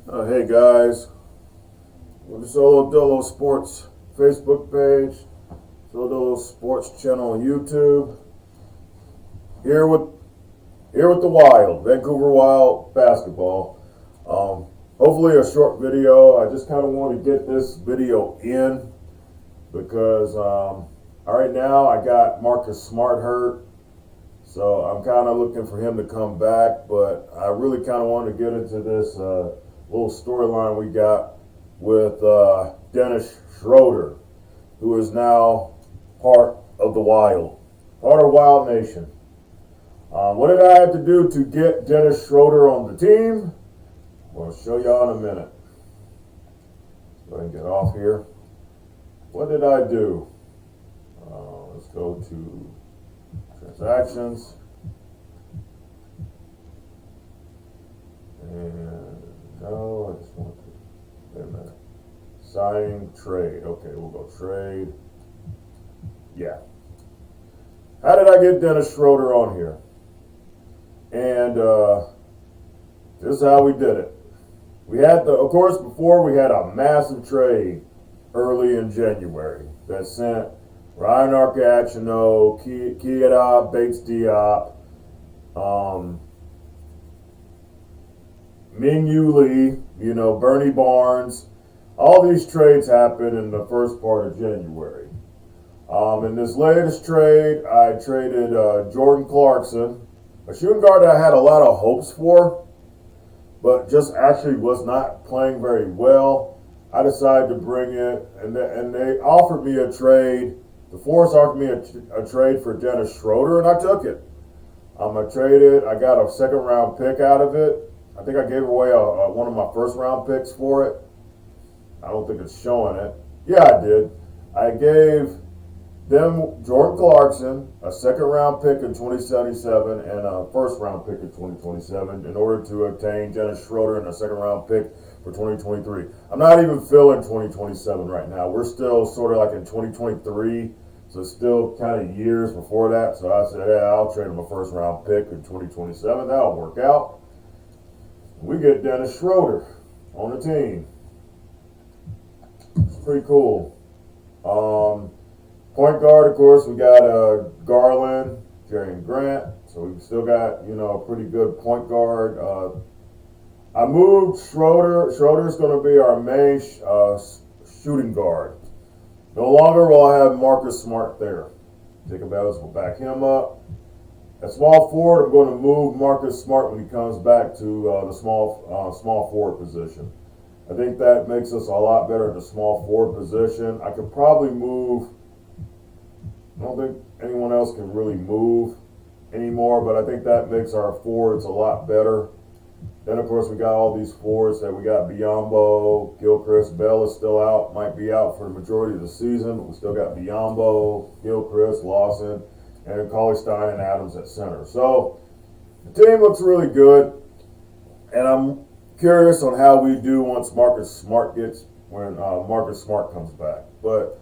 Hey guys, well, the Solo Dolo Sports Facebook page, Solo Dolo Sports channel on YouTube. Here with the Wild, Vancouver Wild basketball. Hopefully a short video. I just kind of want to get this video in because right now I got Marcus Smart hurt, so I'm kind of looking for him to come back. But I really kind of want to get into this little storyline we got with Dennis Schroder, who is now part of the Wild, part of Wild Nation. What did I have to do to get Dennis Schroder on the team? I'll show y'all in a minute. Go ahead and get off here. What did I do? Let's go to transactions. And no, I just want to, wait a minute. Signing trade. Okay, we'll go trade. Yeah. How did I get Dennis Schroder on here? And this is how we did it. We had of course, before we had a massive trade early in January that sent Ryan Arcachino, Kieda, Bates Diop, Ming Yu Lee, Bernie Barnes. All these trades happened in the first part of January. In this latest trade, I traded Jordan Clarkson, a shooting guard that I had a lot of hopes for, but just actually was not playing very well. I decided to bring it, and they offered me a trade. The Force offered me a trade for Dennis Schroder, and I took it. I traded. I got a second-round pick out of it. I think I gave away one of my first-round picks for it. I don't think it's showing it. Yeah, I did. I gave them Jordan Clarkson, a second-round pick in 2077, and a first-round pick in 2027 in order to obtain Dennis Schroder and a second-round pick for 2023. I'm not even feeling 2027 right now. We're still sort of like in 2023, so it's still kind of years before that. So I said, yeah, I'll trade him a first-round pick in 2027. That'll work out. We get Dennis Schroder on the team. It's pretty cool. Point guard, of course, we got Garland, Jerry Grant. So we've still got, a pretty good point guard. I moved Schroder. Schroder's going to be our main shooting guard. No longer will I have Marcus Smart there. Jacob Ellis will back him up. At small forward, I'm going to move Marcus Smart when he comes back to the small forward position. I think that makes us a lot better at the small forward position. I could probably move. I don't think anyone else can really move anymore, but I think that makes our forwards a lot better. Then, of course, we got all these forwards that we got Biyombo, Gilchrist, Bell is still out, might be out for the majority of the season, but we still got Biyombo, Gilchrist, Lawson, and Cauley-Stein and Adams at center. So the team looks really good, and I'm curious on how we do once Marcus Smart comes back. But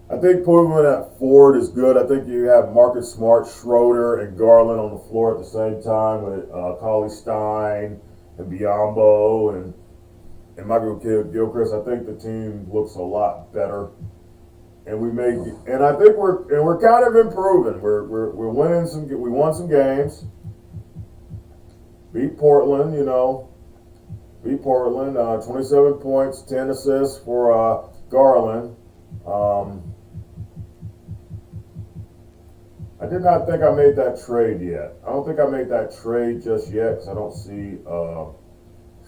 I think putting him at forward is good. I think you have Marcus Smart, Schroder, and Garland on the floor at the same time with Cauley-Stein and Biyombo and Michael Gilchrist. I think the team looks a lot better, and I think we're kind of improving. We're winning some. We won some games. Beat Portland, Beat Portland. 27 points, 10 assists for Garland. I did not think I made that trade yet. I don't think I made that trade just yet because I don't see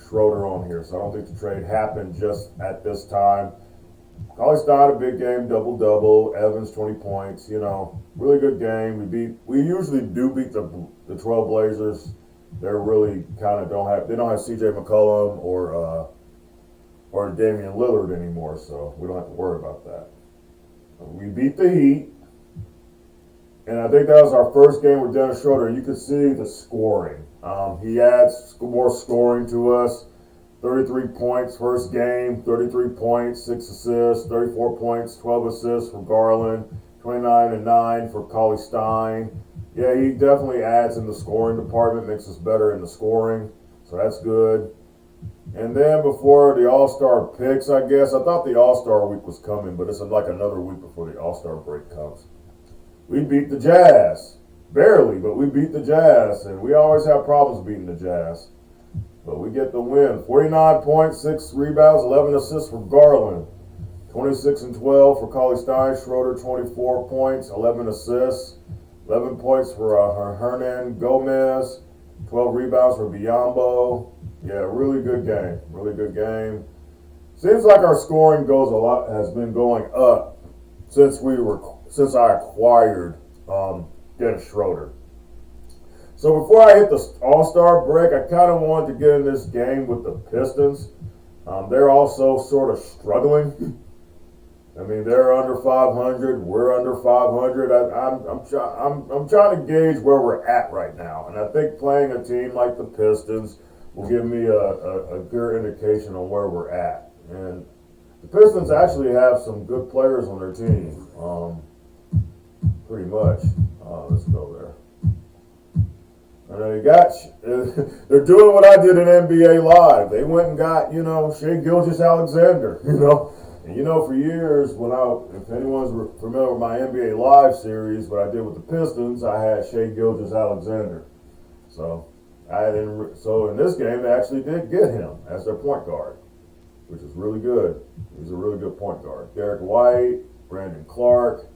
Schroder on here. So I don't think the trade happened just at this time. Cauley-Stein, a big game, double-double. Evans, 20 points. Really good game. We usually do beat the Trailblazers. They're really kind of they don't have C.J. McCollum or Damian Lillard anymore, so we don't have to worry about that. We beat the Heat. And I think that was our first game with Dennis Schroder. You could see the scoring. He adds more scoring to us. 33 points first game, 33 points, 6 assists, 34 points, 12 assists for Garland, 29 and 9 for Cauley-Stein. Yeah, he definitely adds in the scoring department, makes us better in the scoring. So that's good. And then before the All-Star picks, I guess, I thought the All-Star week was coming, but it's like another week before the All-Star break comes. We beat the Jazz. Barely, but we beat the Jazz, and we always have problems beating the Jazz. But we get the win. 49 points, 6 rebounds, 11 assists for Garland. 26 and 12 for Cauley-Stein. Schroder, 24 points, 11 assists. 11 points for Hernan Gomez. 12 rebounds for Biyombo. Yeah, really good game. Really good game. Seems like our scoring has been going up since I acquired Dennis Schroder. So before I hit the All-Star break, I kind of wanted to get in this game with the Pistons. They're also sort of struggling. I mean, they're under 500. We're under 500. I'm trying to gauge where we're at right now, and I think playing a team like the Pistons will give me a good indication on where we're at. And the Pistons actually have some good players on their team, pretty much. Let's go there. And they're doing what I did in NBA Live. They went and got, Shai Gilgeous-Alexander, And for years, if anyone's familiar with my NBA Live series, what I did with the Pistons, I had Shai Gilgeous-Alexander. So in this game, they actually did get him as their point guard, which is really good. He's a really good point guard. Derek White, Brandon Clark,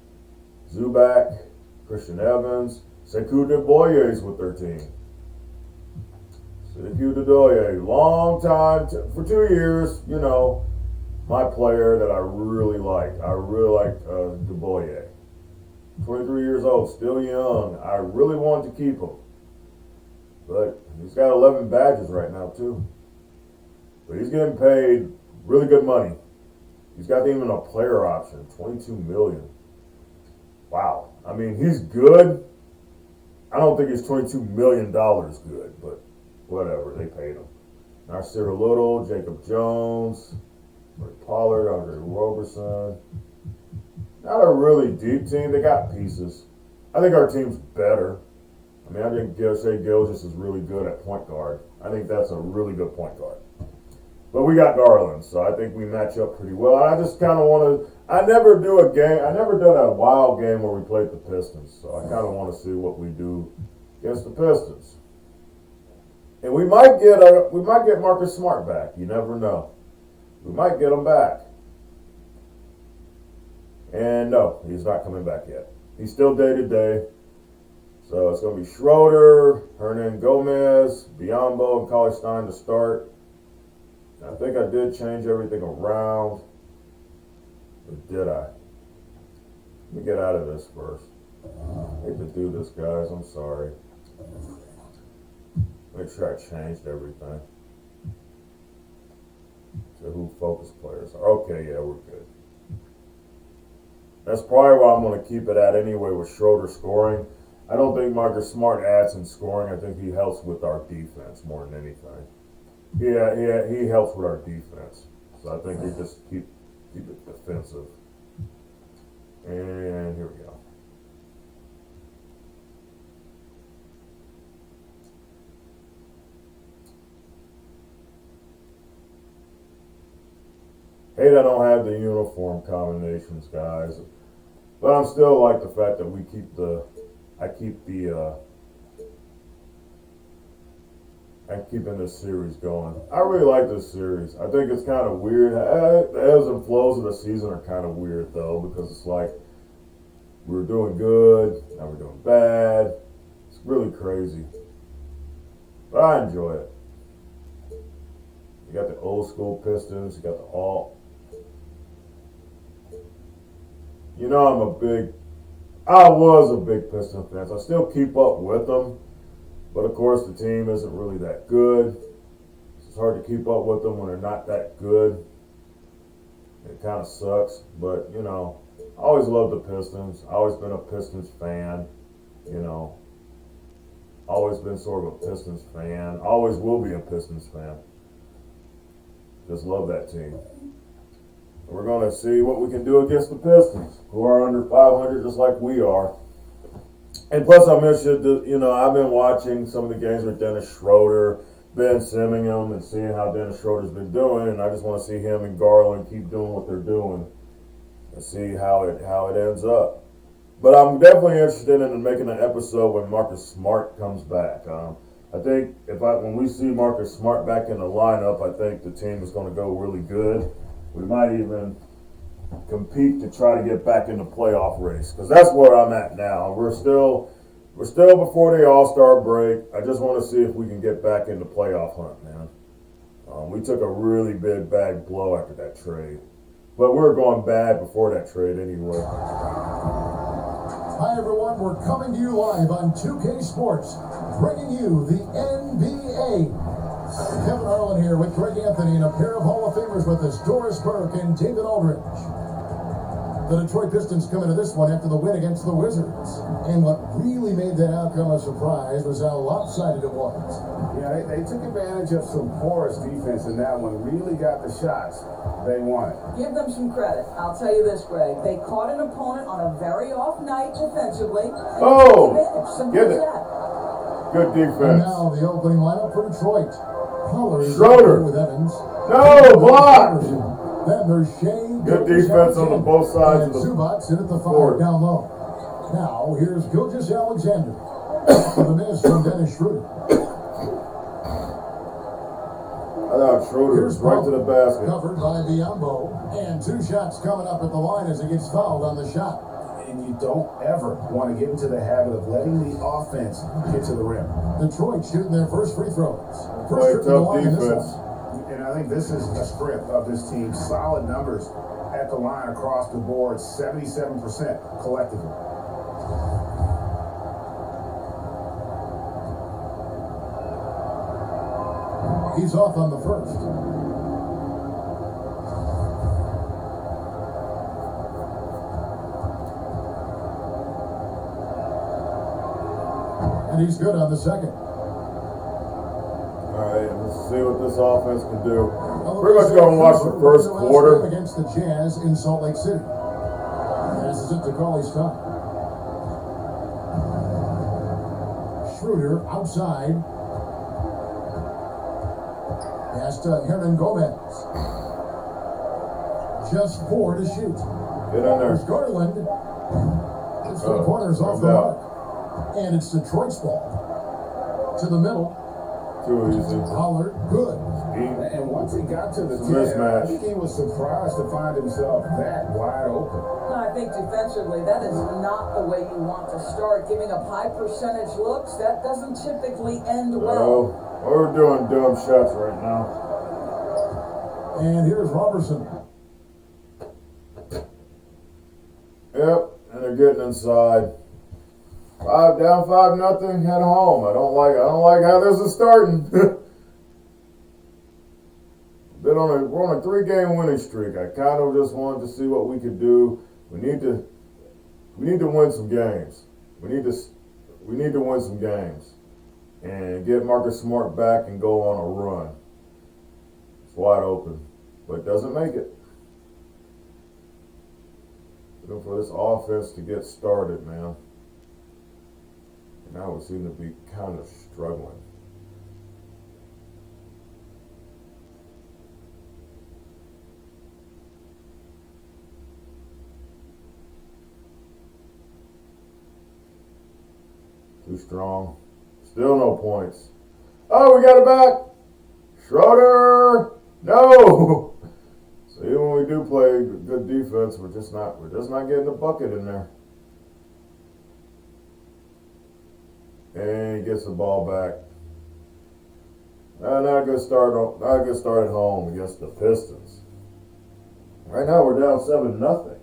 Zubac, Christian Evans, Sekou Doumbouya is with their team. Sekou Doumbouya, long time, for 2 years, my player that I really liked. I really liked Doumbouya. 23 years old, still young. I really wanted to keep him. But he's got 11 badges right now, too. But he's getting paid really good money. He's got even a player option, $22 million. Wow. I mean, he's good. I don't think he's $22 million good, but whatever. They paid him. Nasir Little, Jacob Jones, Rick Pollard, Andre Roberson. Not a really deep team. They got pieces. I think our team's better. I mean, I think Shai Gilgeous is really good at point guard. I think that's a really good point guard. But we got Garland, so I think we match up pretty well. I just kind of want to. I never done a wild game where we played the Pistons, so I kind of want to see what we do against the Pistons. And we might get Marcus Smart back. You never know. We might get him back. And no, he's not coming back yet. He's still day-to-day. So it's going to be Schroder, Hernan Gomez, Biyombo, and Cauley-Stein to start. I think I did change everything around. Or did I? Let me get out of this first. I hate to do this, guys. I'm sorry. Make sure I changed everything. So who focus players are. Okay, yeah, we're good. That's probably why I'm going to keep it at anyway with Schroder scoring. I don't think Marcus Smart adds in scoring. I think he helps with our defense more than anything. Yeah, he helps with our defense. So I think we just keep it defensive. And here we go. Hate I don't have the uniform combinations, guys. But I'm still like the fact that I'm keeping this series going. I really like this series. I think it's kind of weird. The ebbs and flows of the season are kind of weird, though, because it's like we were doing good, now we're doing bad. It's really crazy. But I enjoy it. You got the old school Pistons, you got the all. I was a big Pistons fan. So I still keep up with them. But of course, the team isn't really that good. It's hard to keep up with them when they're not that good. It kind of sucks. But, I always loved the Pistons. I've always been a Pistons fan. Always been sort of a Pistons fan. Always will be a Pistons fan. Just love that team. We're going to see what we can do against the Pistons, who are under 500 just like we are. And plus, I mentioned, I've been watching some of the games with Dennis Schroder. been simming him and seeing how Dennis Schroder's been doing, and I just want to see him and Garland keep doing what they're doing and see how it ends up. But I'm definitely interested in making an episode when Marcus Smart comes back. I think when we see Marcus Smart back in the lineup, I think the team is going to go really good. We might even compete to try to get back in the playoff race, because that's where I'm at now. We're still before the All-Star break. I just want to see if we can get back in the playoff hunt, man. We took a really bad blow after that trade, but we were going bad before that trade anyway. Hi everyone, we're coming to you live on 2K Sports, bringing you the NBA. Kevin Harlan here with Greg Anthony and a pair of Hall of Famers with us, Doris Burke and David Aldridge. The Detroit Pistons come into this one after the win against the Wizards. And what really made that outcome a surprise was how lopsided it was. Yeah, they took advantage of some porous defense in that one, really got the shots they wanted. Give them some credit. I'll tell you this, Greg. They caught an opponent on a very off night defensively. Oh! Get it. Good And defense. now the opening lineup for Detroit. Pollard Schroder with Evans. No, block! Then there's Shai. Good defense on both sides and of the Zubats in at the court. down low. Now here's Gilgeous-Alexander for the miss from Dennis Schroder. I thought Schroder was right to the basket. Covered by Biyombo. And 2 shots coming up at the line as he gets fouled on the shot. And you don't ever want to get into the habit of letting the offense get to the rim. Detroit shooting their first free throws. Play First trip to the tough line in this defense. one. And I think this is a strength of this team. Solid numbers at the line across the board, 77% collectively. He's off on the first. And he's good on the second. All right, let's see what this offense can do. Pretty much going to watch the first quarter. Against the Jazz in Salt Lake City. Passes it to Cauley-Stein. Schroder outside. Pass to Hernan Gomez. Just 4 to shoot. Get in there. There's Garland. It's the corners off the mark. And it's Detroit's ball. To the middle. Too easy. Pollard, good. And once he got to the It's a 10, mismatch. I think he was surprised to find himself that wide open. No, I think defensively, that is not the way you want to start. Giving up high percentage looks, that doesn't typically end well. No, we're doing dumb shots right now. And here's Robertson. Yep, and they're getting inside. 5-0 at home. I don't like how this is starting. We're on a 3-game winning streak. I kind of just wanted to see what we could do. We need to win some games. We need to win some games and get Marcus Smart back and go on a run. It's wide open, but doesn't make it. Looking for this offense to get started, man. Now we seem to be kind of struggling. Too strong. Still no points. Oh, we got it back. Schroder. No. So even when we do play good defense, we're just not getting the bucket in there. And he gets the ball back. Not a good start at home against the Pistons. Right now we're down 7-0.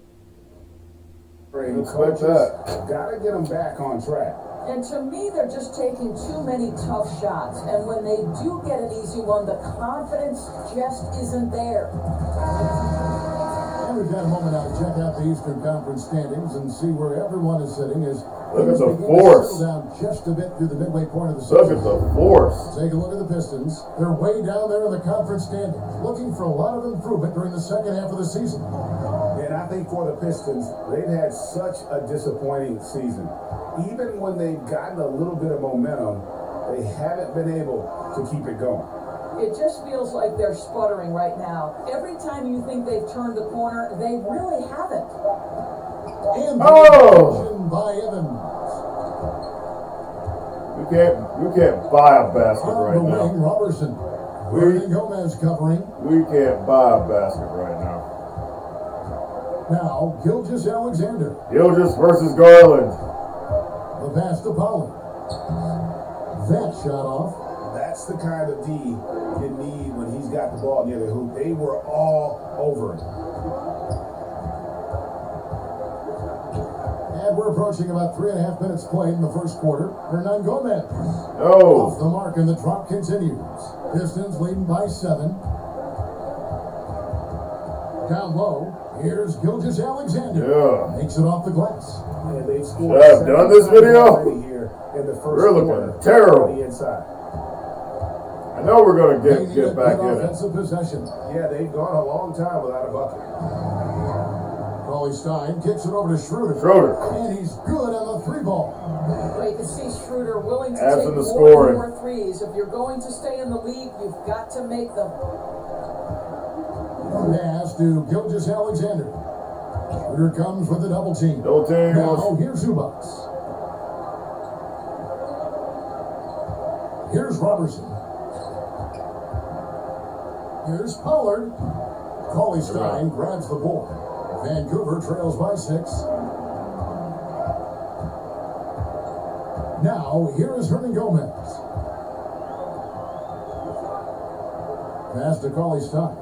Expect that. Gotta get them back on track. And to me, they're just taking too many tough shots. And when they do get an easy one, the confidence just isn't there. And we've got a moment now to check out the Eastern Conference standings and see where everyone is sitting as Look at the things begin to Force. settle down just a bit through the midway point of the Look season. at the Force. Take a look at the Pistons. They're way down there in the conference standings, looking for a lot of improvement during the second half of the season. And I think for the Pistons, they've had such a disappointing season. Even when they've gotten a little bit of momentum, They haven't been able to keep it going. It just feels like they're sputtering right now. Every time you think they've turned the corner, they really haven't. And Oh! by Evans. You can't buy a basket On right the now. wing, Robertson. Hernan Gomez covering. We can't buy a basket right now. Now, Gilgeous-Alexander. Gilgeous versus Garland. The pass to Pollard. That shot off. That's the kind of D you need when he's got the ball near the hoop. They were all over him. And we're approaching about 3.5 minutes played in the first quarter. Hernan Gomez. Oh, Off the mark, and the drop continues. Pistons leading by 7. Down low, here's Gilgeous-Alexander. yeah. Makes it off the glass. And they've scored Yeah, I've done this 7 video. already here in the first We're looking quarter terrible. on the inside. I know we're gonna They need get a back good in it. offensive possession. Yeah, they've gone a long time without a bucket. Stein kicks it over to Schroder. Schroder. And he's good on the 3-ball. Well, you can see Schroder willing to Adds take in the more scoring. and more threes. If you're going to stay in the league, you've got to make them. Pass to Gilgeous-Alexander. Schroder comes with the double team. Double team. Now here's Zubats. Here's Robertson. Here's Pollard. Stein grabs the board. Vancouver trails by 6. Now, here is Hernan Gomez. Pass to Stein.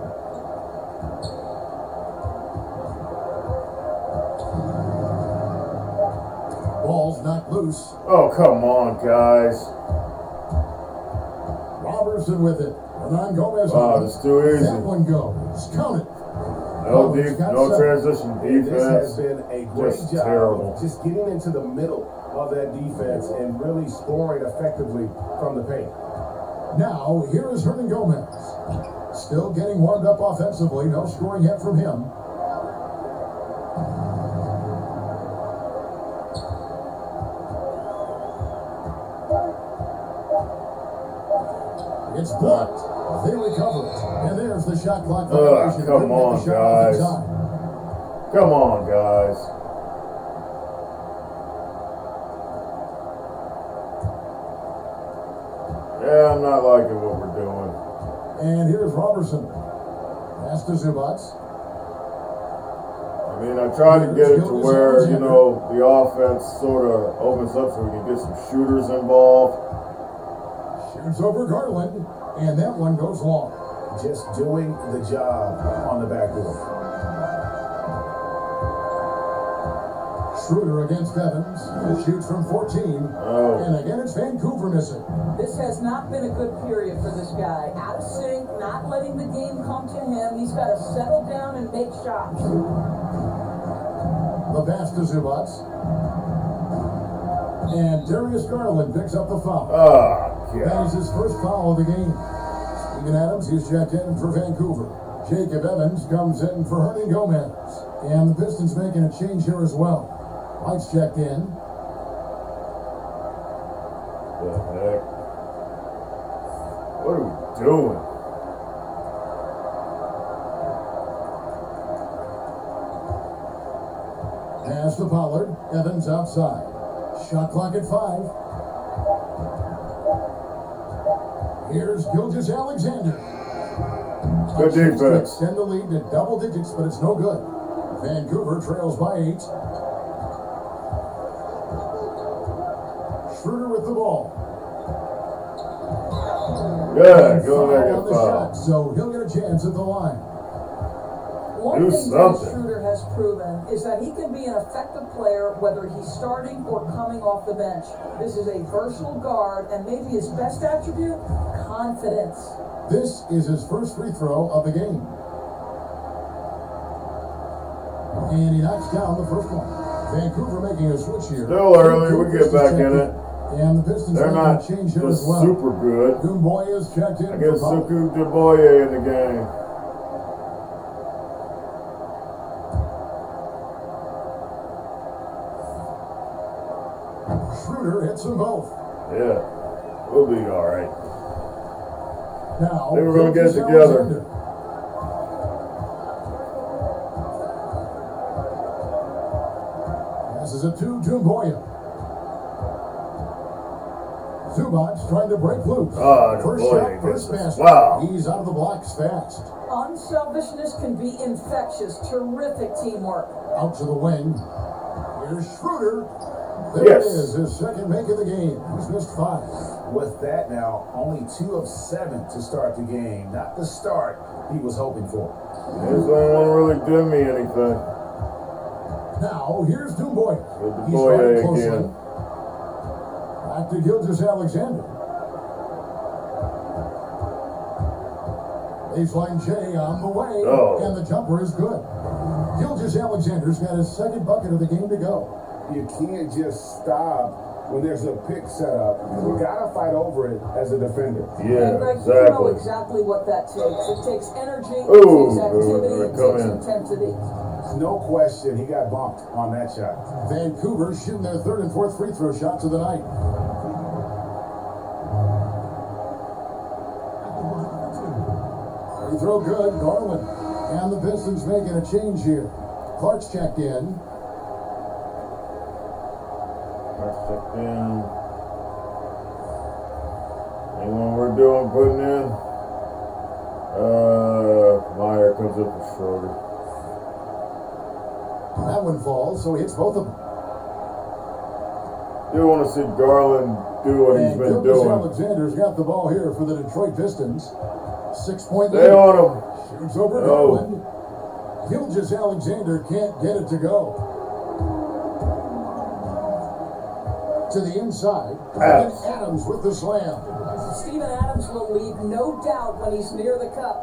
Ball's knocked loose. Oh, come on, guys. Robertson with it. Hernan Gomez. Oh, it's too easy. That one goes. Count it. No transition This has defense. been a great Just job terrible. of just getting into the middle of that defense and really scoring effectively from the paint. Now, here is Hernan Gomez. Still getting warmed up offensively. No scoring yet from him. It's blocked. They recover it. And there's the shot clock violation. Come on, guys. Come on, guys. Yeah, I'm not liking what we're doing. And here's Robertson. Pass to Zubats. I mean, I tried to get it to where, you know, the offense sort of opens up so we can get some shooters involved. Shoots over Garland. And that one goes long. Just doing the job on the backboard. Schroder against Evans. Shoots from 14. Oh. And again, it's Vancouver missing. This has not been a good period for this guy. Out of sync, not letting the game come to him. He's got to settle down and make shots. The pass to Zubats. And Darius Garland picks up the foul. That is his first foul of the game. Steven Adams, he's checked in for Vancouver. Jacob Evans comes in for Hernan Gomez. And the Pistons making a change here as well. White's checked in. The heck? What are we doing? Pass to Pollard. Evans outside. Shot clock at 5. Here's Gilgeous-Alexander. Good defense. Extend the lead to double digits, but it's no good. Vancouver trails by 8. Schroder with the ball. Yeah, go there, on get the fouled. shot, so he'll get a chance at the line. One Do thing Dennis something. Schroder has proven is that he can be an effective player whether he's starting or coming off the bench. This is a versatile guard, and maybe his best attribute, confidence. This is his first free throw of the game. And he knocks down the first one. Vancouver making a switch here. Still early, we get back in it. And the Pistons They're making not a change here as just well. super good. Dumboy is checked in I get for Pollard. Suku Duboye in the game. Schroder hits them both. Yeah. We'll be all right. Now, They were going to get it Gilgeous-Alexander. together. Passes it to Dumboya. Zubac's trying to break loose. First shot, first basket. Wow. He's out of the blocks fast. Unselfishness can be infectious. Terrific teamwork. Out to the wing. Here's Schroder. There Yes. it is, his second make of the game. He's missed 5. With that now, only 2 of 7 to start the game. Not the start he was hoping for. This one really did me anything. Now, here's Dumboya. He's Dumboya running closely. again. Back to Gilgeous-Alexander. Baseline J on the way, and the jumper is good. Gilgeous-Alexander's got his second bucket of the game to go. You can't just stop when there's a pick set up. You gotta fight over it as a defender. Yeah, And Greg, you know exactly. exactly what that takes. It takes energy, Ooh, it takes activity, it come takes in. intensity. No question, he got bumped on that shot. Vancouver shooting their third and fourth free throw shots of the night. Free throw good, Garland. And the Pistons making a change here. Clark's checked in. Checked in. Anyone we're doing putting in? Meyer comes up with Schroder. That one falls, so he hits both of them. You want to see Garland do what he's been doing. Gilgeous-Alexander's got the ball here for the Detroit Pistons. 6-point Stay lead. on him. Shoots over Garland. Gilgeous-Alexander can't get it to go. To the inside. And Adams with the slam. Steven Adams will leave no doubt when he's near the cup.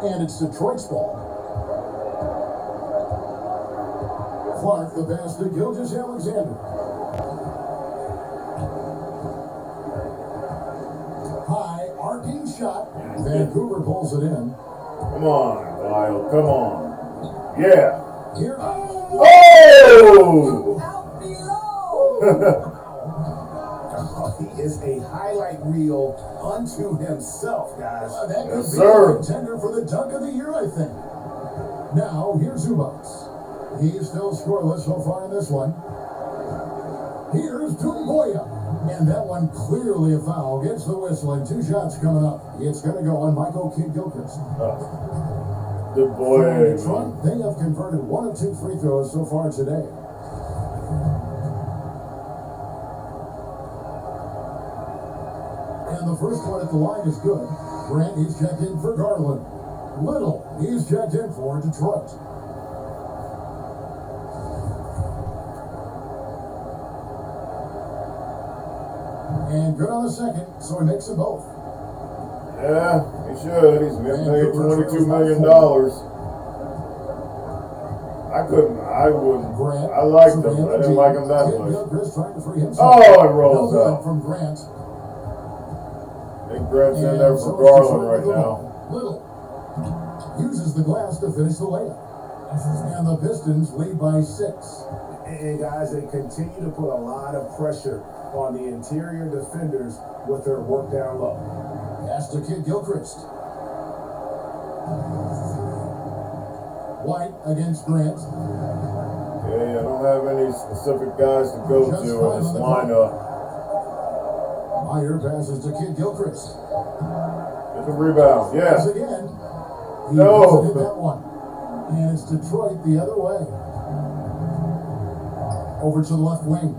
And it's Detroit's ball. Clark, the pass to Gilgeous-Alexander. High, arcing shot. Vancouver pulls it in. Come on, Lyle. Come on. Yeah. Here. Oh! Out below! He is a highlight reel unto himself, guys. That could Yes, be sir. a contender for the dunk of the year, I think. Now, here's Zubac. He's still scoreless so far in this one. Here's Dumboya. And that one clearly a foul. Gets the whistle and 2 shots coming up. It's going to go on Michael Kidd-Gilchrist. Good boy. From Detroit, they have converted 1 of 2 free throws so far today. And the first one at the line is good. Grant, he's checked in for Garland. Little, he's checked in for Detroit. And good on the second, so he makes them both. Yeah, he should. He's getting paid $22 million. I wouldn't. Grant, I liked him, but I didn't like him that much. Gilchrist trying to free himself. Oh, it rolls No good out. from Grant. I think Grant's in there And so for it's Garland Detroit right with the now. ball. Little uses the glass to finish the layup. And the Pistons lead by 6. And guys, they continue to put a lot of pressure on the interior defenders with their work down low. Pass to Kidd-Gilchrist. White against Grant. Yeah, I don't have any specific guys to go Just to in five this on the clock. lineup. Meyer passes to Kidd-Gilchrist. Get the rebound. Pass Yeah. again. He No. doesn't hit that one. And it's Detroit the other way. Over to the left wing.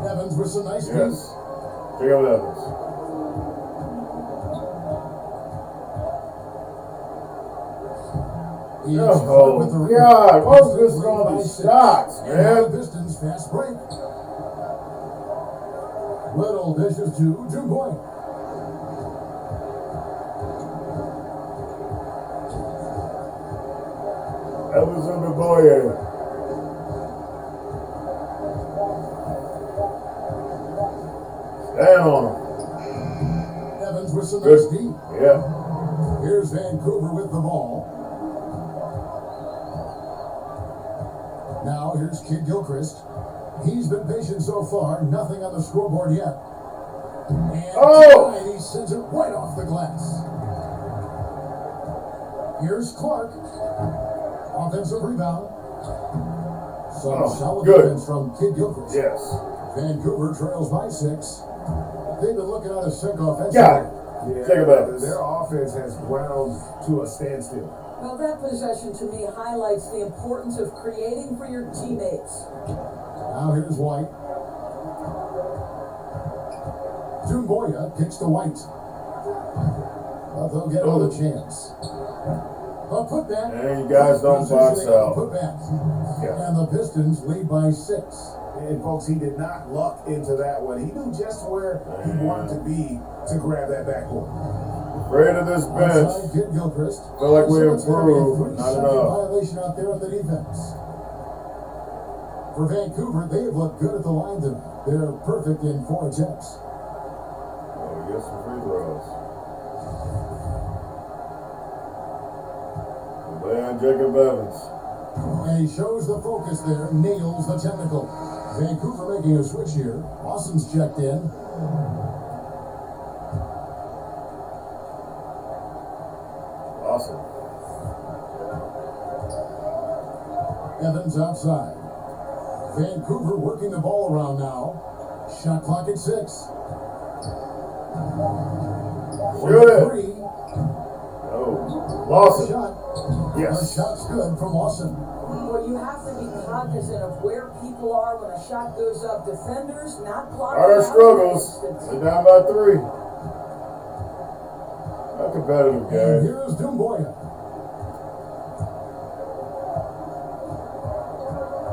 Evans with some nice feet. Yes. Check out Evans. He Oh, started with the rebound. God, most of this is Lead on by the 6. shots, And now man. the Pistons fast break. Little dishes to Dumboya. Evans and Dumboya. Stand on him. Evans with some Good. nice deep. Yeah. Here's Vancouver with the ball. Now here's Kidd-Gilchrist. He's been patient so far. Nothing on the scoreboard yet. And tonight he sends it right off the glass. Here's Clark. Offensive rebound. Some solid defense from Gilgeous. Yes. Vancouver trails by 6. They've been looking out of sync offensively. Got it. Yeah, Take it back. their offense has ground to a standstill. Well, that possession to me highlights the importance of creating for your teammates. Now here's White. Dumboya kicks to White. But they'll get another chance. A putback. And you guys don't box out. Putback. Yeah. And the Pistons lead by 6. And folks, he did not luck into that one. He knew just where he wanted to be to grab that backboard. Afraid of this bench. Outside, Gilchrist. Feel like we So it's gonna be a improved. Not 3-second enough. violation out there on the defense. For Vancouver, they have looked good at the line tonight. They're perfect in 4 attempts. Oh, we get some free throws. And Jacob Evans. And he shows the focus there, nails the technical. Vancouver making a switch here. Austin's checked in. Awesome. Evans outside. Vancouver working the ball around now. Shot clock at 6. Shoot it. 3. Oh, Lawson. Shot. Yes. The shot's good from Lawson. Well, you have to be cognizant of where people are when a shot goes up. Defenders not blocking. Our out struggles. distance. They're down by 3. A competitive And game. here's Dumboya.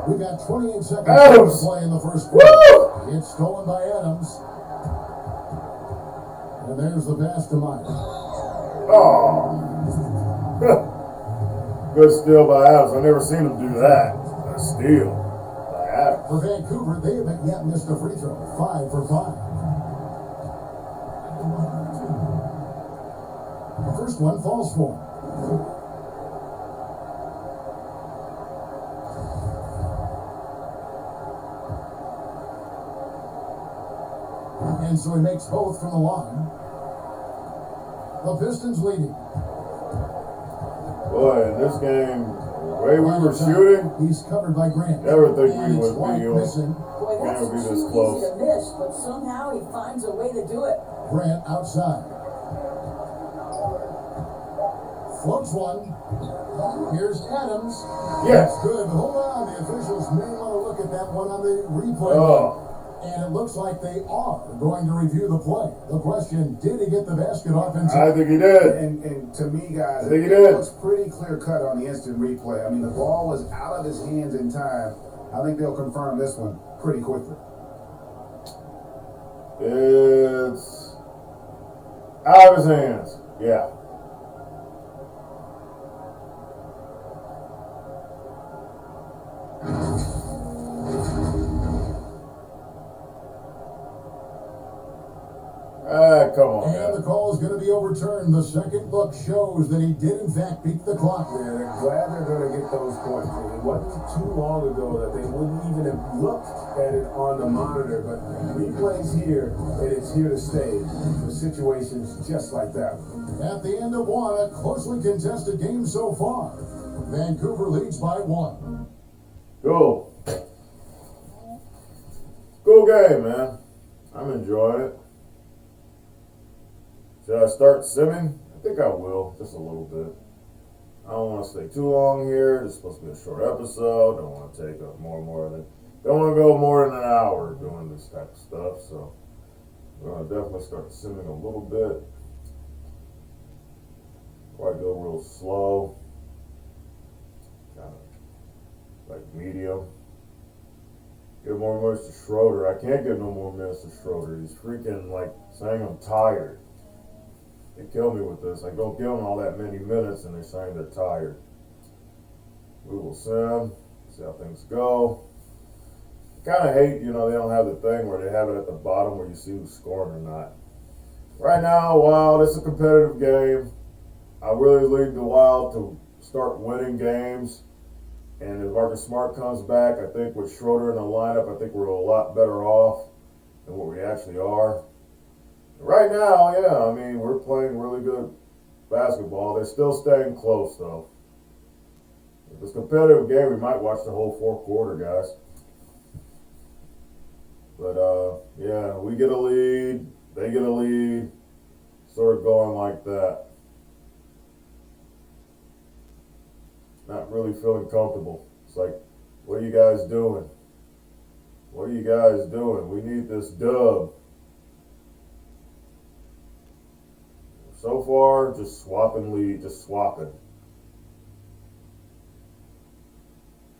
We got 28 seconds Adams. to play in the first quarter. Woo! It's stolen by Adams. And there's the pass to Mike. Oh. Good steal by Adams. I've never seen him do that. A steal by Adams. For Vancouver, they haven't yet missed a free throw. 5 for 5. The first one falls for him. And so he makes both from the line. The Pistons leading. Boy, in this game, the way we were shooting, He's covered by Grant. never think And we it's would White be missing. Boy, that's Can't be too this easy close. to miss, but somehow he finds a way to do it. Grant outside. Floats one. Here's Adams. Yes. That's good. Hold on. The officials may want to look at that one on the replay. Oh. And it looks like they are going to review the play. The question, did he get the basket off in I think he did. And to me, guys, I think he it did. looks pretty clear cut on the instant replay. I mean, the ball was out of his hands in time. I think they'll confirm this one pretty quickly. It's out of his hands. Yeah. Come on, And man. the call is going to be overturned. The second look shows that he did, in fact, beat the clock. Yeah, they're glad they're going to get those points. It wasn't too long ago that they wouldn't even have looked at it on the monitor, but replays here, and it's here to stay for situations just like that. At the end of one, a closely contested game so far. Vancouver leads by 1. Cool. Cool game, man. I'm enjoying it. Should I start simming? I think I will, just a little bit. I don't want to stay too long here. It's supposed to be a short episode. Don't want to take up more than. Don't want to go more than an hour doing this type of stuff. So we're gonna definitely start simming a little bit. Probably go real slow, kind of like medium. Give more minutes to Schroder. I can't give no more minutes to Schroder. He's freaking like saying I'm tired. They kill me with this. I don't give them all that many minutes and they're saying they're tired. We will sim, see how things go. Kind of hate, they don't have the thing where they have it at the bottom where you see who's scoring or not. Right now, Wild, it's a competitive game. I really lead the Wild to start winning games. And if Marcus Smart comes back, I think with Schroder in the lineup, I think we're a lot better off than what we actually are. Right now, yeah, I mean, we're playing really good basketball. They're still staying close, though. If it's a competitive game, we might watch the whole fourth quarter, guys. But, yeah, we get a lead, they get a lead, sort of going like that. Not really feeling comfortable. It's like, what are you guys doing? What are you guys doing? We need this dub. So far, just swapping lead, just swapping.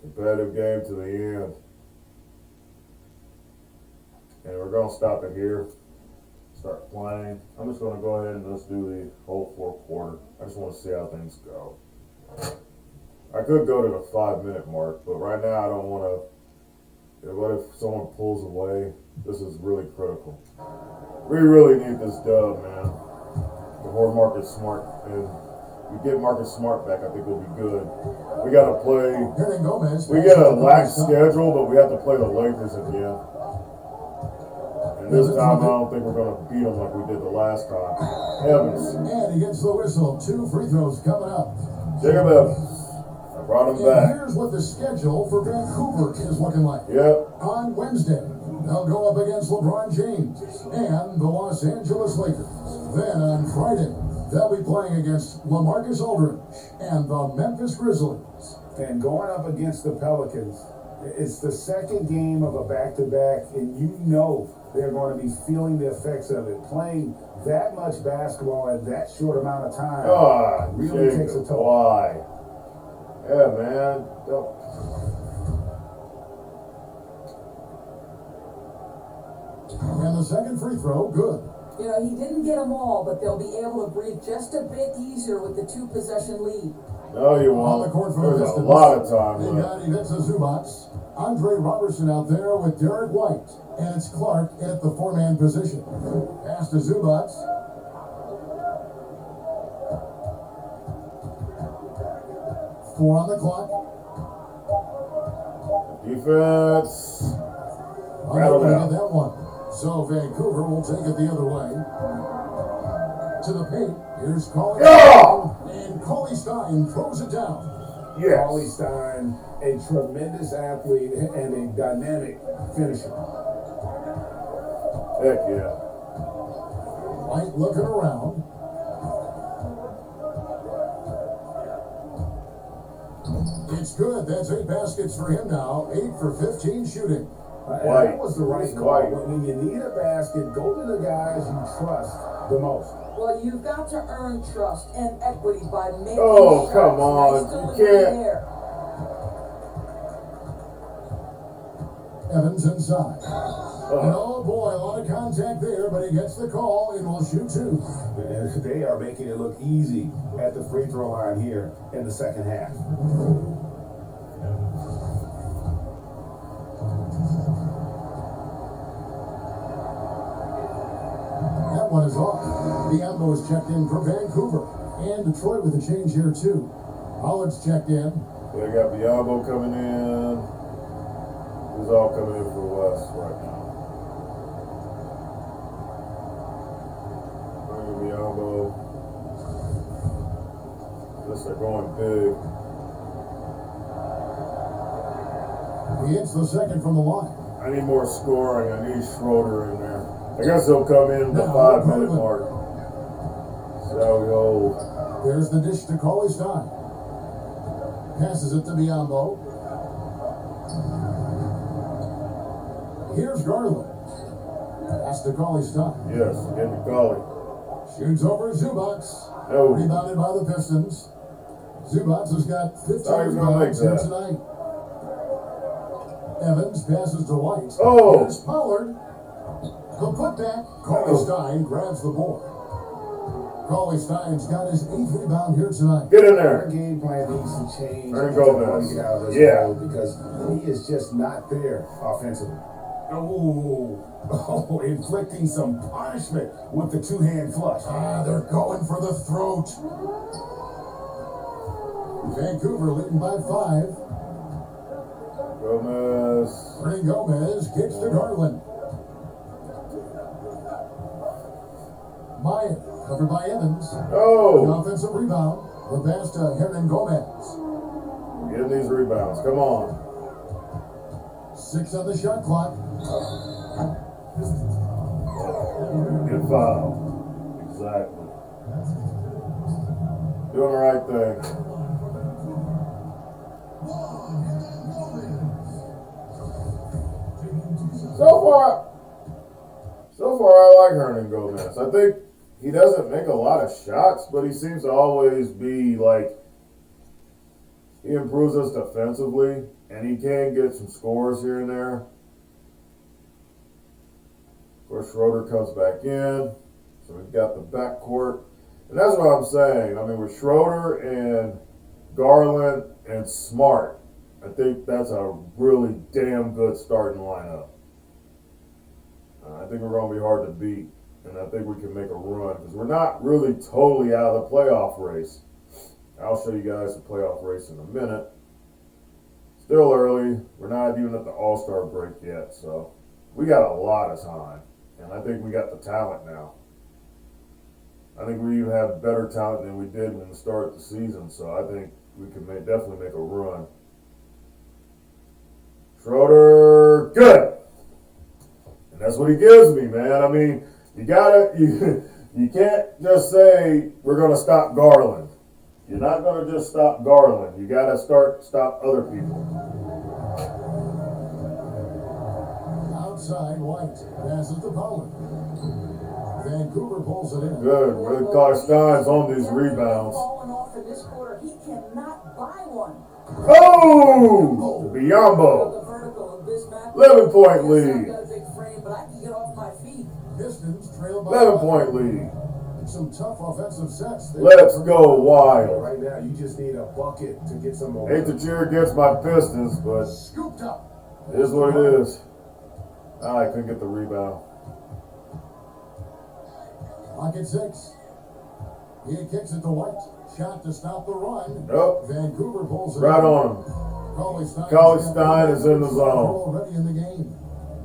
Competitive game to the end. And we're going to stop it here. Start playing. I'm just going to go ahead and let's do the whole fourth quarter. I just want to see how things go. I could go to the 5-minute mark, but right now I don't want to. What if someone pulls away? This is really critical. We really need this dub, man. Before Marcus Smart, and we get Marcus Smart back, I think we'll be good. We got to play. We get a lax schedule, but we have to play the Lakers again. And this time, I don't think we're going to beat them like we did the last time. Evans. And he gets the whistle. 2 free throws coming up. Jacob Evans. I brought him back. Here's what the schedule for Vancouver is looking like. Yep. On Wednesday, they'll go up against LeBron James and the Los Angeles Lakers. Then on Friday, they'll be playing against LaMarcus Aldridge and the Memphis Grizzlies. And going up against the Pelicans, it's the second game of a back-to-back, and you know they're going to be feeling the effects of it. Playing that much basketball in that short amount of time really takes a toll. Why? Yeah, man. And the second free throw, good. You know, he didn't get them all, but they'll be able to breathe just a bit easier with the 2-possession lead. No, you On won't. the court for the There's Pistons. a lot of time They left. got Ivica Zubac, Andre Robertson out there with Derek White, and it's Clark at the 4-man position. Pass to Zubac. Four on the clock. Defense. Rattled out that one. So Vancouver will take it the other way. To the paint. Here's Cauley. And Cauley Stein throws it down. Yes. Cauley Stein, a tremendous athlete and a dynamic finisher. Heck yeah. White looking around. It's good. That's 8 baskets for him now. 8 for 15 shooting. That was the right call. White. When you need a basket, go to the guys you trust the most. Well, you've got to earn trust and equity by making Oh, shots. come on. Nice You delivery can't. there. Evans inside. And oh boy, a lot of contact there, but he gets the call and will shoot 2. And they are making it look easy at the free throw line here in the second half. That one is off. Biombo is checked in for Vancouver. And Detroit with a change here too. Holland's checked in. They got Biombo coming in. Who's all coming in for West right now? Biombo. Guess they're going big. He hits the second from the line. I need more scoring. I need Schroder in there. I guess he'll come in the 5-minute mark. So we hold. There's the dish to Cauley Stein. Passes it to Biombo. Here's Garland. Pass to Cauley Stein. Yes, get the Cauley. Shoots over Zubac. No. Rebounded by the Pistons. Zubac has got 15 Thought he was gonna rebounds make here that. tonight. Evans passes to White. Oh. Here's Pollard. The putback. Cauley Stein grabs the board. Cauley Stein's got his 8th rebound here tonight. Get in Our there. game plan needs to change. There you if go, they want to Vince. get out of this Yeah. hole because he is just not there offensively. Oh, inflicting some punishment with the 2-hand flush. They're going for the throat. Vancouver leading by 5. Gomez. Ernie Gomez kicks to Garland. Meyer, covered by Evans. Oh! The offensive rebound. The pass to Hernan Gomez. Getting these rebounds. Come on. 6 on the shot clock. Good foul. Exactly. Doing the right thing. So far I like Hernan Gomez. I think he doesn't make a lot of shots, but he seems to always be like, he improves us defensively, and he can get some scores here and there. Of course, Schroder comes back in, so we've got the backcourt. And that's what I'm saying. I mean, with Schroder and Garland and Smart, I think that's a really damn good starting lineup. I think we're going to be hard to beat, and I think we can make a run because we're not really totally out of the playoff race. I'll show you guys the playoff race in a minute. Still early. We're not even at the All-Star break yet, so we got a lot of time, and I think we got the talent now. I think we even have better talent than we did when we started the season, so I think we can definitely make a run. Schroder, good. And that's what he gives me, man. I mean, you can't just say we're going to stop Garland. You're not going to just stop Garland. You got to stop other people. Outside, White passes to Pollard. Vancouver pulls it in. Good. Really thought Stein's on these rebounds. He cannot buy one. Oh! Biombo. 11-point lead. Pistons trail by 11-point lead. some tough offensive sets. Let's go wild. Right now, you just need a bucket to get some more. Hate to cheer against my Pistons, but Scooped up. it is what it is. I couldn't get the rebound. Pocket 6. He kicks it to White. Shot to stop the run. Nope. Vancouver pulls it Right in. on him. Cauley-Stein is in the zone. Already in the game.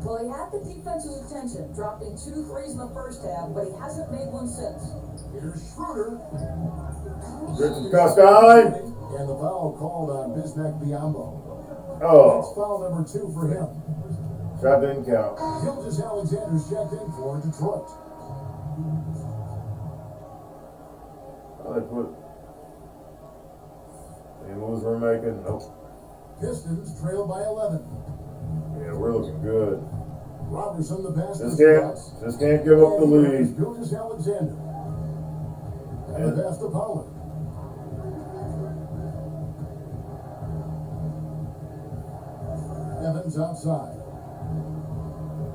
Well, he had the defense's attention, dropping 2 threes in the first half, but he hasn't made one since. Here's Schroder. Gilgeous-Alexander. And the foul called on Bismack Biyombo. That's Oh, foul number 2 for him. shot didn't count. Gilgeous-Alexander's checked in for Detroit. They put any moves we're making? Nope. Pistons trail by 11. Yeah, we're looking good. Robertson the pass to Just can't give up the lead. Gilgeous-Alexander. And the pass to Pollard. Evans outside.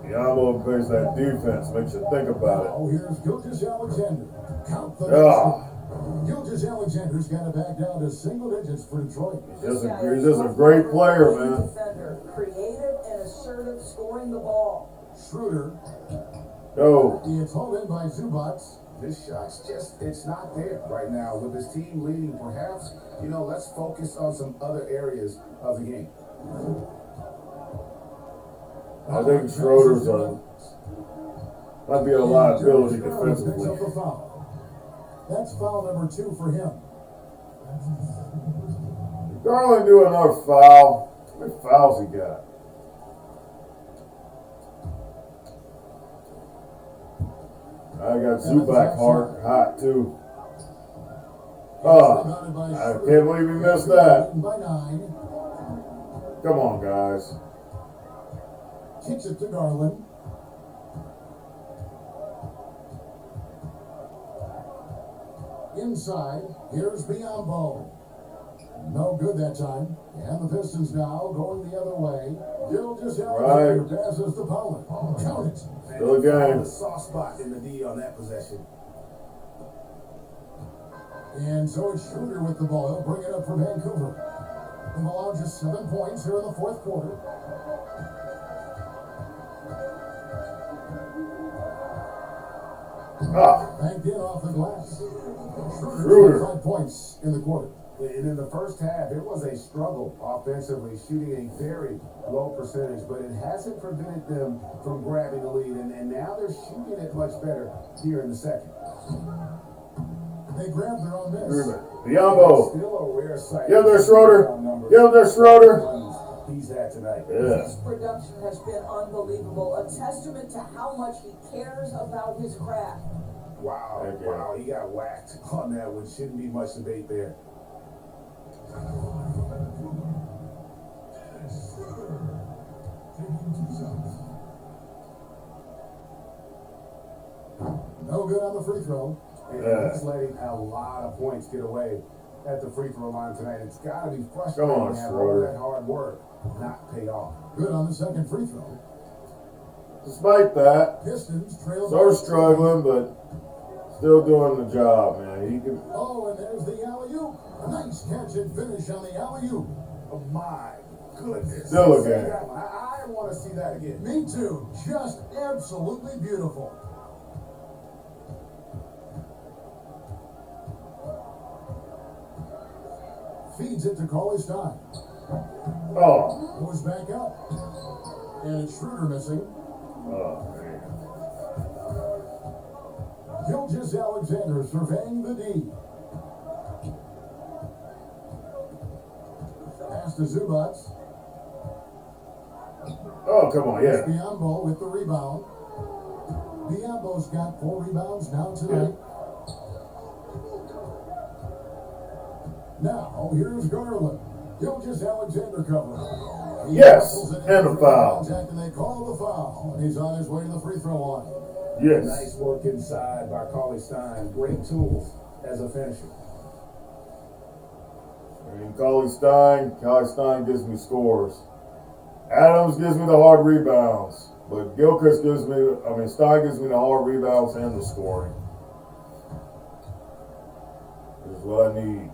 Biombo plays that defense, makes you think about it. Oh, here's Gilgeous-Alexander. Count the Gilgeous-Alexander's got it back down to single digits for Detroit. He's just a great player, man. Defender, creative and assertive, scoring the ball. Schroder. Go. It's hauled in by Zubac. This shot's it's not there right now. With his team leading, perhaps, let's focus on some other areas of the game. I think Schroder's might be a liability defensively. Picks up the foul. That's foul number 2 for him. Garland do another foul. How many fouls he got? I got Zubac hot too. Oh, I can't believe we missed that. By 9. Come on, guys. Kicks it to Garland. Inside, here's Biyombo. No good that time. And the Pistons now going the other way. Gilgeous-Alexander passes to Pollard. Count it. Still a game. The soft spot in the D on that possession. And so it's Schroder with the ball. He'll bring it up for Vancouver. They've allowed just 7 points here in the fourth quarter. Ah, Banked in off the glass. Schroder. 5 points in the quarter. And in the first half, it was a struggle offensively, shooting a very low percentage, but it hasn't prevented them from grabbing the lead. And now they're shooting it much better here in the second. They grabbed their own miss. Biombo. Still a rare sight. Give there, Schroder. Give there, Schroder. He's had tonight. Yeah. His production has been unbelievable, a testament to how much he cares about his craft. Wow, Okay. wow, he got whacked on that one. Shouldn't be much debate there. No good on the free throw. And Yeah. he's letting a lot of points get away at the free throw line tonight. It's got to be frustrating Come on, to have all Schroeder. that hard work not pay off. Good on the second free throw. Despite that, Pistons trail. sort of struggling, but still doing the job, man. He can. Oh, and there's the alley-oop. Nice catch and finish on the alley-oop. Oh my goodness. Still a See game. that one? I want to see that again. Me too. Just absolutely beautiful. Feeds it to Cauley-Stein. Oh. Goes back up. And it's Schroder missing. Oh, man. Gilgeous-Alexander surveying the D. Pass to Zubac. Oh, come on, yeah. Biombo with the rebound. Biombo's got 4 rebounds now tonight. Now, here's Garland. Gilgeous-Alexander covering. Yes, and a foul. And they call the foul. And he's on his way to the free throw line. Yes. Nice work inside by Cauley-Stein. Great tools as a finisher. I mean, Cauley-Stein gives me scores. Adams gives me the hard rebounds. But Stein gives me the hard rebounds and the scoring. This is what I need.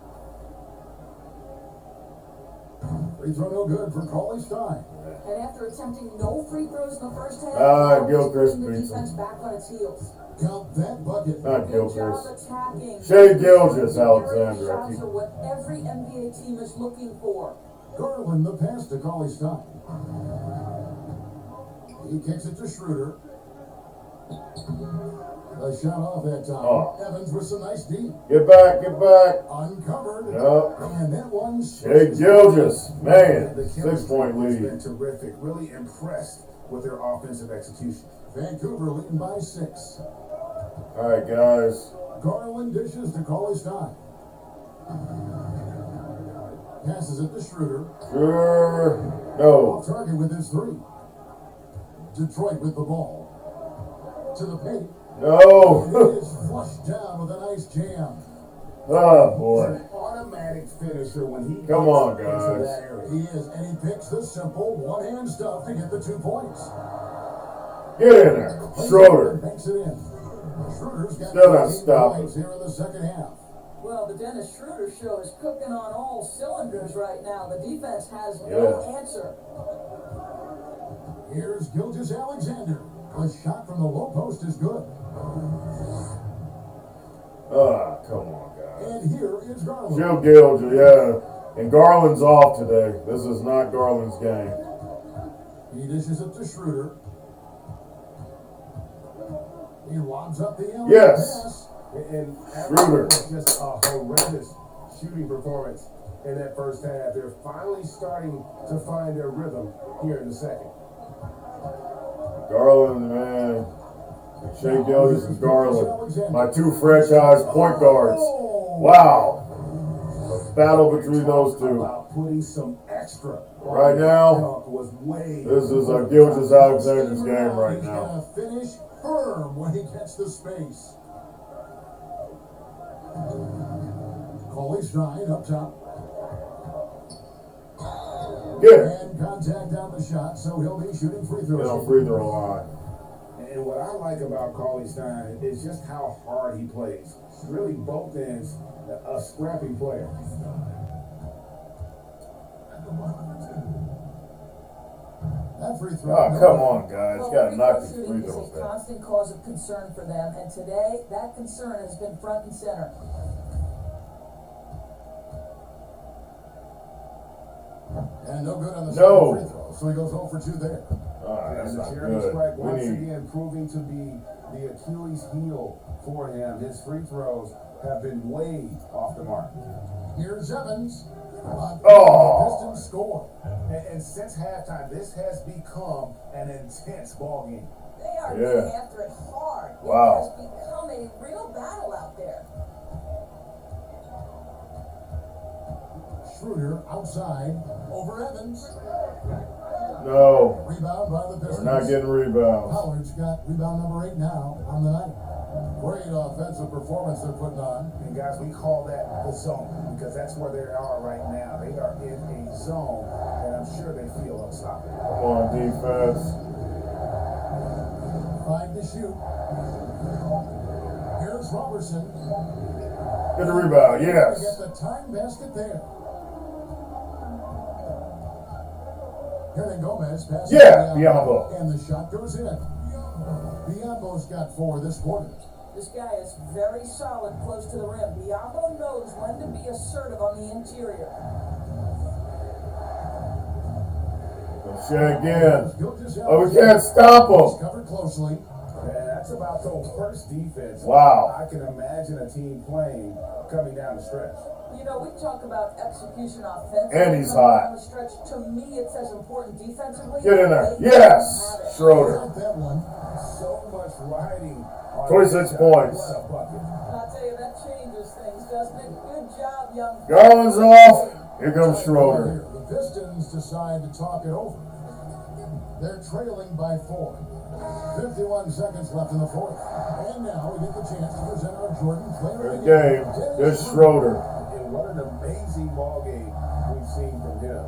Free throw no good for Cauley-Stein. And after attempting no free throws in the first half, Gilchrist the beats defense him. back on its heels. Count that bucket. Not Good job Gilchrist. attacking. Shai Gilgeous-Alexander. Shots are what every NBA team is looking for. Garland the pass to Cauley-Stein. He kicks it to Schroder. A shot off that time. Oh. Evans with some nice D. Get back, get back. Uncovered. Yup. And that one. Shai Gilgeous. Man, The 6-point chemistry has been lead. terrific. Really impressed with their offensive execution. Vancouver leading by 6. All right, guys. Garland dishes to Cauley-Stein. Passes it to Schroder. Schroder. No. Off target with his 3. Detroit with the ball. To the paint. No. And it is flushed down with a nice jam. Oh, boy. An automatic finisher when he Come on, gets into guys. that area. He is, and he picks the simple one-hand stuff to get the 2 points. Get in there. Schroder. Banks it in. Schroder's got Still not 15 stopping. points here in the second half. Well, the Dennis Schroder show is cooking on all cylinders right now. The defense has no answer. Here's Gilgeous-Alexander. A shot from the low post is good. Ah, come on, guys. And here is Garland. Joe Gilgeous, yeah. And Garland's off today. This is not Garland's game. He dishes it to Schroder. He lobs up the alley Yes. pass. And Schroder. after just a horrendous shooting performance in that first half, they're finally starting to find their rhythm here in the second. Garland, man. Shai Gilgeous and Garland. My 2 franchise point guards. Wow. A battle between those 2. About putting some extra. Right now, Dunk was way this is a Gilgeous-Alexander's game right He's now. gonna finish firm when he gets the space. Cauley-Stein up top. Get And contact on the shot, so he'll be shooting free Get throws. on free throw line. And what I like about Cauley-Stein is just how hard he plays. Really, both ends, a scrappy player. That free throw. Oh, come on, guys. You gotta Free knock throw these shooting free is throws a down. constant cause of concern for them, and today that concern has been front and center. And no good on the No. second free throw, so he goes 0 for 2 there. That's And not Jeremy good. Strike We once need. again proving to be the Achilles heel for him. His free throws have been way off the mark. Here's Evans. Oh. The Pistons score. And since halftime, this has become an intense ball game. They are Yeah. getting after it hard. Wow. It has become a real battle out there. Schroder outside over Evans. No. Rebound by the We're Pistons. not getting rebounds. Howard's got rebound number 8 now on the night. Great offensive performance they're putting on. And guys, we call that the zone because that's where they are right now. They are in a zone, and I'm sure they feel unstoppable. Come on, defense. 5 to shoot. Here's Robertson. Get the rebound. Get Yes. the time basket there. Hernan Gomez passes Yeah, to Biombo. and the shot goes in. Biombo's got 4 this quarter. This guy is very solid close to the rim. Biombo knows when to be assertive on the interior. Shai again. Gilgeous-Alexander Oh, we can't stop is him. covered closely. And that's about the worst defense Wow. I can imagine a team playing coming down the stretch. You know, we talk about execution offensively. And he's coming hot. down the stretch. To me, it's as important defensively. Get in there. They Yes. have it. Schroder. Got that one. So much riding on 26 that shot. points. What a bucket. And I'll tell you, that changes things, doesn't it? Good job, young. Garland's off. Here comes Schroder. The Pistons decide to talk it over. They're trailing by 4. 51 seconds left in the fourth. And now we get the chance to present our Jordan player of the Good game. Good Schroder. And what an amazing ball game we've seen from him.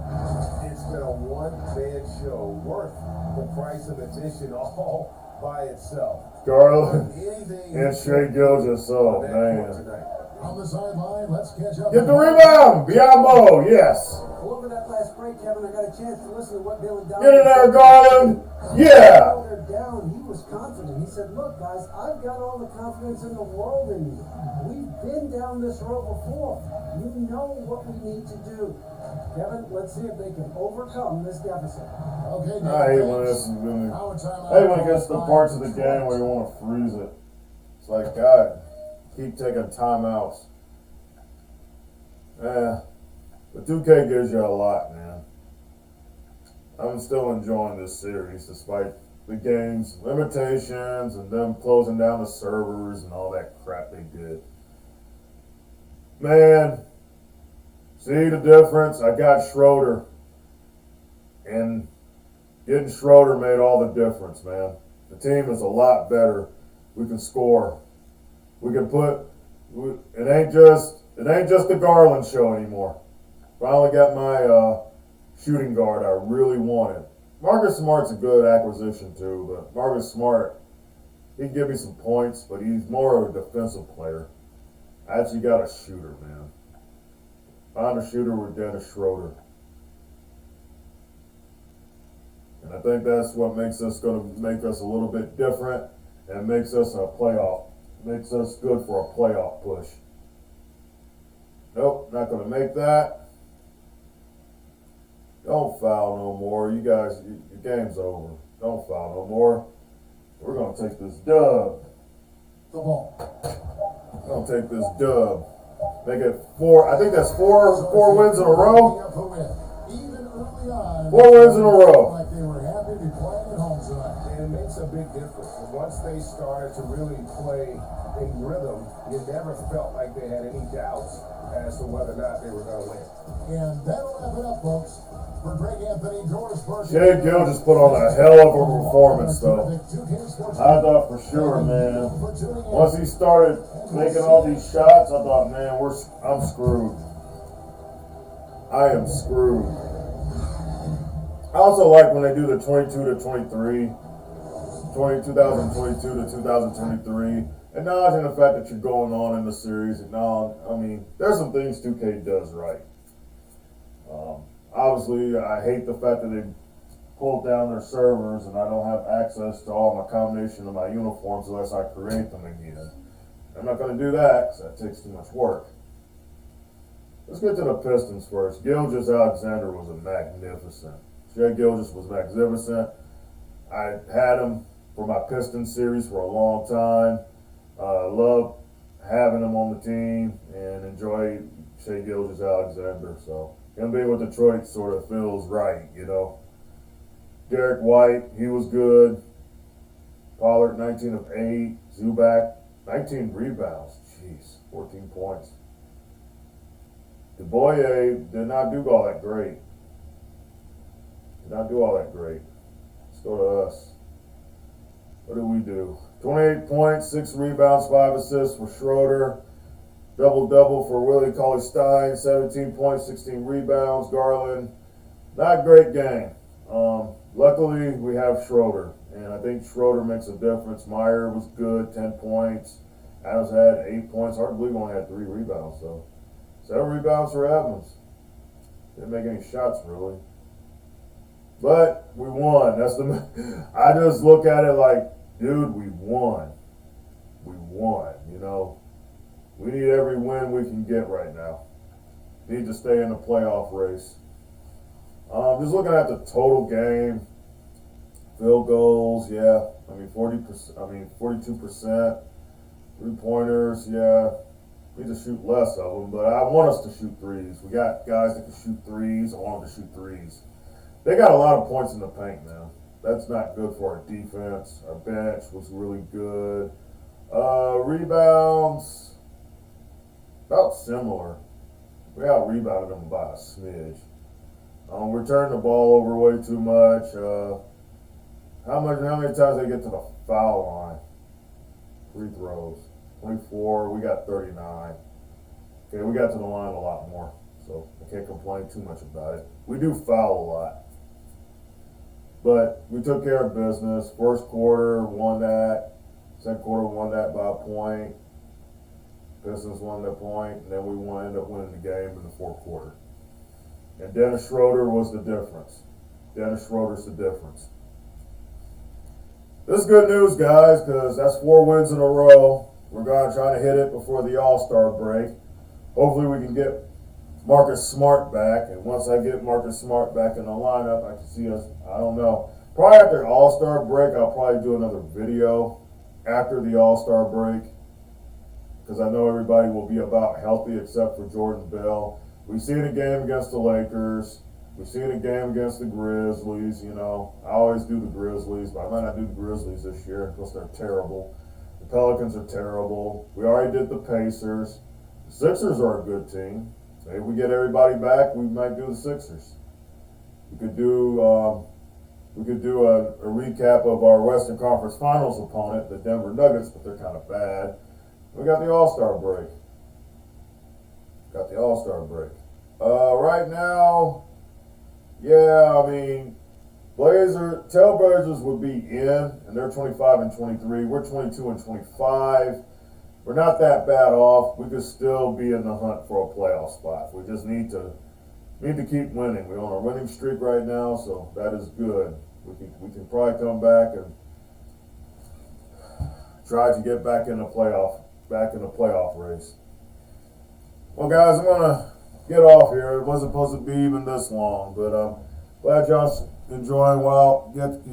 It's been a one-man show worth the price of admission all by itself. Garland Anything and Shai Gilgeous. Oh, on that court man. tonight. On the sideline, let's catch up. Get the rebound. Biombo. Yes. Well, over that last break, Kevin, I got a chance to listen to what Billy Donovan Get in there, said. Garland. Yeah. While they're down, he was confident. He said, "Look, guys, I've got all the confidence in the world in you. We've been down this road before. You know what we need to do." Kevin, let's see if they can overcome this deficit. Okay, I hate when this is really. Our timeout. I hate when it gets to the parts of the game where you want to freeze it. It's like, God, keep taking timeouts. Yeah. But 2K gives you a lot, man. I'm still enjoying this series despite the game's limitations and them closing down the servers and all that crap they did. Man, see the difference? I got Schroder. And getting Schroder made all the difference, man. The team is a lot better. We can score. We can put. It ain't just the Garland show anymore. Finally got my shooting guard I really wanted. Marcus Smart's a good acquisition too, but Marcus Smart, he can give me some points, but he's more of a defensive player. I actually got a shooter, man. Found a shooter with Dennis Schroder. And I think that's what makes us going to make us a little bit different and makes us a playoff, makes us good for a playoff push. Nope, not going to make that. Don't foul no more. You guys, your game's over. Don't foul no more. We're going to take this dub. The ball. We're going to take this dub. Make it 4. I think that's four wins in a row. Even early on. 4 wins in a row. Like they were happy to be playing at home tonight. And it makes a big difference. And once they started to really play in rhythm, you never felt like they had any doubts as to whether or not they were going to win. And that'll wrap it up, folks. For Greg Anthony, Doris Burke. Shai Gilgeous put on a hell of a performance, though. I thought for sure, man. Once he started making all these shots, I thought, man, I'm screwed. I am screwed. I also like when they do the 22 to 23, 2022 to 2023, acknowledging the fact that you're going on in the series. I mean, there's some things 2K does right. Obviously, I hate the fact that they pulled down their servers and I don't have access to all my combination of my uniforms unless I create them again. I'm not going to do that because that takes too much work. Let's get to the Pistons first. Gilgeous-Alexander was magnificent. Shai Gilgeous was magnificent. I had him for my Pistons series for a long time. Love having him on the team and enjoy Shai Gilgeous-Alexander. So him being with Detroit sort of feels right, you know. Derek White, he was good. Pollard, 19 of 8. Zubac, 19 rebounds. Jeez, 14 points. DeBoye did not do all that great. Did not do all that great. Let's go to us. What did we do? 28 points, 6 rebounds, 5 assists for Schroder. Double-double for Willie Cauley-Stein. 17 points, 16 rebounds. Garland, not a great game. Luckily, we have Schroder, and I think Schroder makes a difference. Meyer was good, 10 points. Adams had 8 points. Hard to believe only had 3 rebounds, though. 7 rebounds for Evans. Didn't make any shots, really. But we won. That's the. I just look at it like, dude, we won. We won, you know. We need every win we can get right now. Need to stay in the playoff race. Just looking at the total game, field goals, yeah. 42%. 3-pointers, yeah. We need to shoot less of them, but I want us to shoot threes. We got guys that can shoot threes. I want them to shoot threes. They got a lot of points in the paint now. That's not good for our defense. Our bench was really good. Rebounds, about similar. We out-rebounded them by a smidge. We're turning the ball over way too much. How many times they get to the foul line? Free throws. 24, we got 39. Okay, we got to the line a lot more, so I can't complain too much about it. We do foul a lot. But we took care of business. First quarter, won that. Second quarter, won that by a point. Pistons won that point, and then we ended up winning the game in the fourth quarter. And Dennis Schroder was the difference. Dennis Schroder's the difference. This is good news, guys, because that's 4 wins in a row. We're going to try to hit it before the All-Star break. Hopefully we can get Marcus Smart back. And once I get Marcus Smart back in the lineup, I can see us, I don't know. Probably after the All-Star break, I'll probably do another video after the All-Star break. Because I know everybody will be about healthy except for Jordan Bell. We see it a game against the Lakers. We see it a game against the Grizzlies, you know. I always do the Grizzlies, but I might not do the Grizzlies this year because they're terrible. The Pelicans are terrible. We already did the Pacers. The Sixers are a good team. So if we get everybody back, we might do the Sixers. We could do a recap of our Western Conference Finals opponent, the Denver Nuggets, but they're kind of bad. We got the All-Star break. Right now, yeah, I mean, Trailblazers would be in, and they're 25 and 23. We're 22 and 25. We're not that bad off. We could still be in the hunt for a playoff spot. We just need to keep winning. We're on a winning streak right now, so that is good. We can probably come back and try to get back in the playoff race. Well, guys, I'm gonna get off here. It wasn't supposed to be even this long, but glad y'all enjoying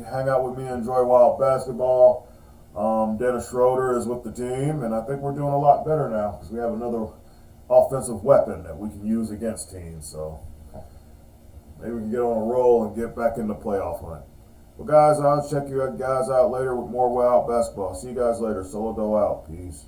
hang out with me and enjoy Wild basketball. Dennis Schroder is with the team, and I think we're doing a lot better now because we have another offensive weapon that we can use against teams. So maybe we can get on a roll and get back in the playoff hunt. Well, guys, I'll check you guys out later with more Wild basketball. See you guys later. Solo Doe out. Peace.